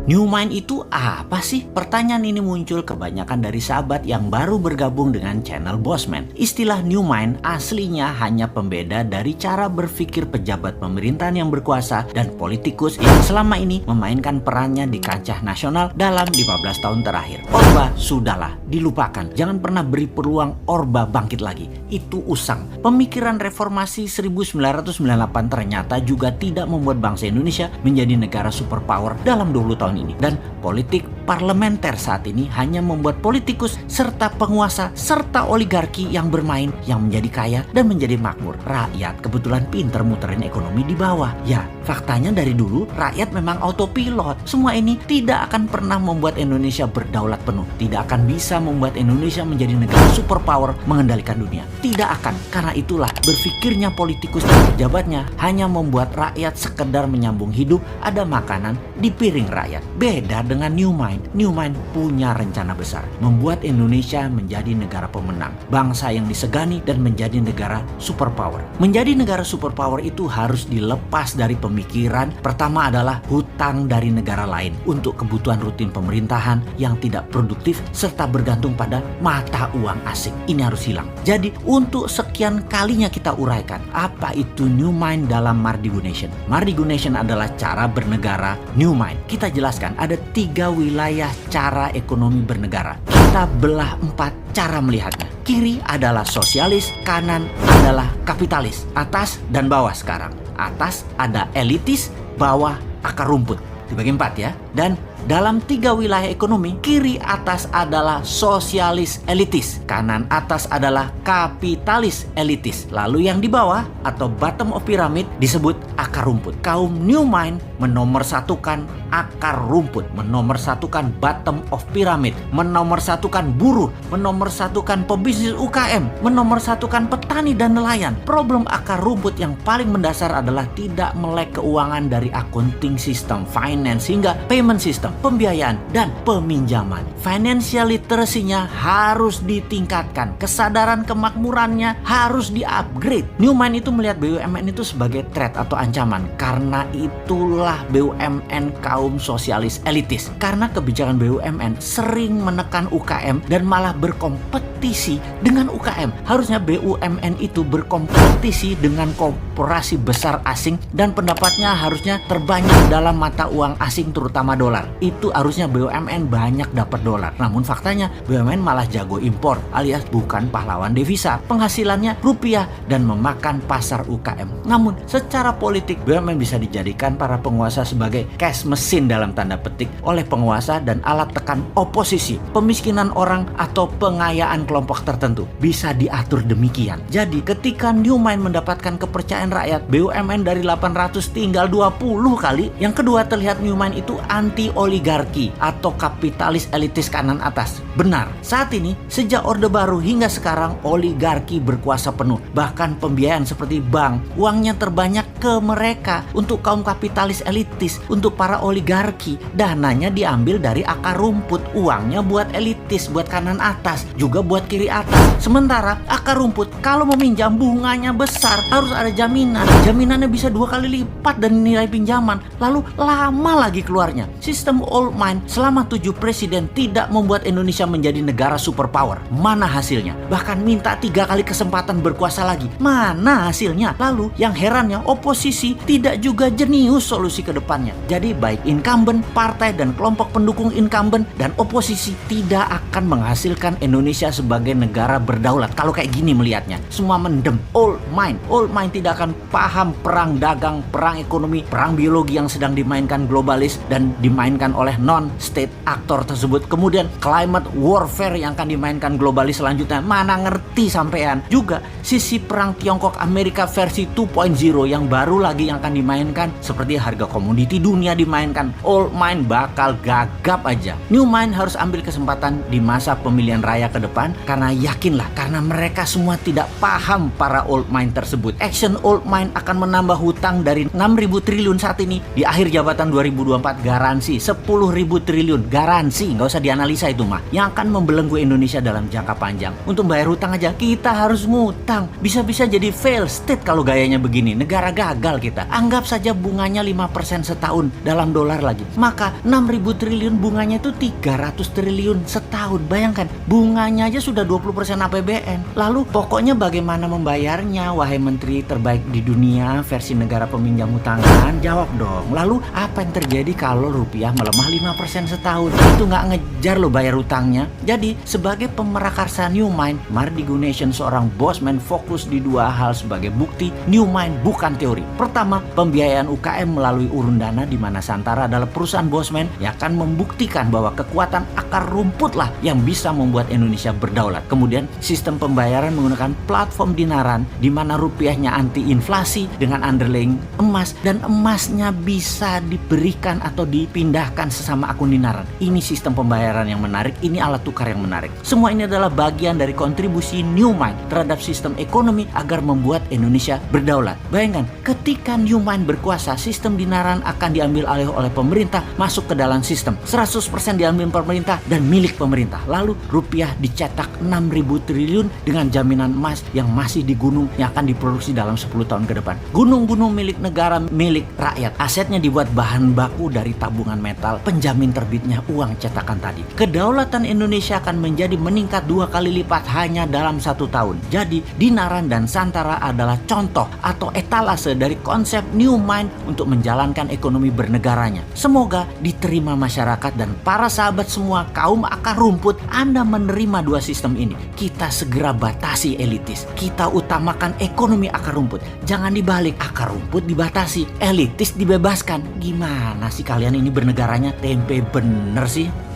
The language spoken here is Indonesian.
New Mind itu apa sih? Pertanyaan ini muncul kebanyakan dari sahabat yang baru bergabung dengan channel Bossman. Istilah New Mind aslinya hanya pembeda dari cara berpikir pejabat pemerintahan yang berkuasa dan politikus yang selama ini memainkan perannya di kancah nasional dalam 15 tahun terakhir. Orba sudahlah, dilupakan. Jangan pernah beri peluang Orba bangkit lagi. Itu usang. Pemikiran reformasi 1998 ternyata juga tidak membuat bangsa Indonesia menjadi negara superpower dalam 20 tahun ini. Dan politik parlementer saat ini hanya membuat politikus serta penguasa serta oligarki yang bermain yang menjadi kaya dan menjadi makmur. Rakyat kebetulan pinter muterin ekonomi di bawah. Ya, faktanya dari dulu rakyat memang autopilot. Semua ini tidak akan pernah membuat Indonesia berdaulat penuh. Tidak akan bisa membuat Indonesia menjadi negara superpower mengendalikan dunia. Tidak akan. Karena itulah berpikirnya politikus dan pejabatnya hanya membuat rakyat sekedar menyambung hidup, ada makanan di piring rakyat. Beda dengan New Mind. New Mind punya rencana besar, membuat Indonesia menjadi negara pemenang, bangsa yang disegani dan menjadi negara superpower. Menjadi negara superpower itu harus dilepas dari pemikiran pertama adalah hutang dari negara lain untuk kebutuhan rutin pemerintahan yang tidak produktif serta bergantung pada mata uang asing. Ini harus hilang. Jadi untuk sekian kalinya kita uraikan apa itu New Mind dalam Mardigu Nation. Mardigu Nation adalah cara bernegara New Mind. Kita jelaskan ada 3 wilayah cara ekonomi bernegara. Kita belah 4 cara melihatnya. Kiri adalah sosialis, kanan adalah kapitalis, atas dan bawah sekarang. Atas ada elitis, bawah akar rumput. Dibagi 4 ya. Dan dalam 3 wilayah ekonomi, kiri atas adalah sosialis elitis, kanan atas adalah kapitalis elitis. Lalu yang di bawah atau bottom of pyramid disebut akar rumput. Kaum New Mind menomorsatukan akar rumput, menomorsatukan bottom of pyramid, menomorsatukan buruh, menomorsatukan pebisnis UKM, menomorsatukan petani dan nelayan. Problem akar rumput yang paling mendasar adalah tidak melek keuangan dari accounting system, finance hingga payment system, pembiayaan dan peminjaman. Financial literacy-nya harus ditingkatkan, kesadaran kemakmurannya harus di-upgrade. New Mind itu melihat BUMN itu sebagai threat atau ancaman. Karena itulah BUMN kaum sosialis elitis. Karena kebijakan BUMN sering menekan UKM dan malah berkompetisi dengan UKM. Harusnya BUMN itu berkompetisi dengan korporasi besar asing dan pendapatnya harusnya terbanyak dalam mata uang asing terutama dolar. Itu harusnya BUMN banyak dapat dolar. Namun faktanya BUMN malah jago impor alias bukan pahlawan devisa. Penghasilannya rupiah dan memakan pasar UKM. Namun secara politik BUMN bisa dijadikan para penguasa sebagai cash mesin dalam tanda petik oleh penguasa dan alat tekan oposisi. Pemiskinan orang atau pengayaan kelompok tertentu bisa diatur demikian. Jadi ketika New Mind mendapatkan kepercayaan rakyat, BUMN dari 800 tinggal 20 kali. Yang kedua, terlihat New Mind itu anti oligarki atau kapitalis elitis kanan atas. Benar, saat ini sejak Orde Baru hingga sekarang oligarki berkuasa penuh. Bahkan pembiayaan seperti bank, uangnya terbanyak ke mereka. Untuk kaum kapitalis elitis, untuk para oligarki, dananya diambil dari akar rumput. Uangnya buat elitis, buat kanan atas, juga buat kiri atas. Sementara akar rumput kalau meminjam bunganya besar, harus ada jaminan. Jaminannya bisa 2 kali lipat dari nilai pinjaman. Lalu lama lagi keluarnya. Sistem old mind selama 7 presiden tidak membuat Indonesia menjadi negara superpower. Mana hasilnya? Bahkan minta 3 kali kesempatan berkuasa lagi. Mana hasilnya? Lalu yang herannya oposisi tidak juga jenius solusi ke depannya. Jadi baik incumbent, partai dan kelompok pendukung incumbent dan oposisi tidak akan menghasilkan Indonesia sebagai negara berdaulat. Kalau kayak gini melihatnya, semua mendem. Old mind tidak akan paham perang dagang, perang ekonomi, perang biologi yang sedang dimainkan globalis dan dimainkan oleh non-state aktor tersebut. Kemudian climate warfare yang akan dimainkan globalis selanjutnya, mana ngerti sampean. Juga sisi perang Tiongkok Amerika versi 2.0 yang baru lagi yang akan dimainkan, seperti harga komoditi dunia dimainkan. Old mind bakal gagap aja. New Mind harus ambil kesempatan di masa pemilihan raya ke depan, karena yakinlah, karena mereka semua tidak paham para old mind tersebut. Action old mind akan menambah hutang dari 6.000 triliun saat ini, di akhir jabatan 2024 garansi 10.000 triliun, garansi, nggak usah dianalisa itu mah, yang akan membelenggu Indonesia dalam jangka panjang. Untuk bayar hutang aja kita harus ngutang, bisa-bisa jadi fail state kalau gayanya begini, negara gagal. gagal kita. Anggap saja bunganya 5% setahun dalam dolar lagi. Maka 6.000 triliun bunganya itu 300 triliun setahun. Bayangkan, bunganya aja sudah 20% APBN. Lalu pokoknya bagaimana membayarnya, wahai menteri terbaik di dunia versi negara peminjam utangan? Jawab dong. Lalu apa yang terjadi kalau rupiah melemah 5% setahun? Itu nggak ngejar lo bayar utangnya. Jadi sebagai pemerakarsa New Mind, Mardi Gunasion seorang bosman fokus di dua hal sebagai bukti New Mind bukan teori. Pertama, pembiayaan UKM melalui urun dana, di mana Santara adalah perusahaan bosman yang akan membuktikan bahwa kekuatan akar rumput lah yang bisa membuat Indonesia berdaulat. Kemudian sistem pembayaran menggunakan platform dinaran, di mana rupiahnya anti inflasi dengan underlying emas, dan emasnya bisa diberikan atau dipindahkan sesama akun dinaran. Ini sistem pembayaran yang menarik, ini alat tukar yang menarik. Semua ini adalah bagian dari kontribusi New Mind terhadap sistem ekonomi agar membuat Indonesia berdaulat. Bayangkan, ketika New Mind berkuasa, sistem dinaran akan diambil alih oleh pemerintah, masuk ke dalam sistem. 100% diambil pemerintah dan milik pemerintah. Lalu rupiah dicetak 6.000 triliun dengan jaminan emas yang masih di gunung yang akan diproduksi dalam 10 tahun ke depan. Gunung-gunung milik negara, milik rakyat. Asetnya dibuat bahan baku dari tabungan metal, penjamin terbitnya uang cetakan tadi. Kedaulatan Indonesia akan menjadi meningkat 2 kali lipat hanya dalam 1 tahun. Jadi Dinaran dan Santara adalah contoh atau etalase dari konsep New Mind untuk menjalankan ekonomi bernegaranya. Semoga diterima masyarakat dan para sahabat semua kaum akar rumput. Anda menerima dua sistem ini. Kita segera batasi elitis. Kita utamakan ekonomi akar rumput. Jangan dibalik, akar rumput dibatasi, elitis dibebaskan. Gimana sih kalian ini bernegaranya? Tempe bener sih.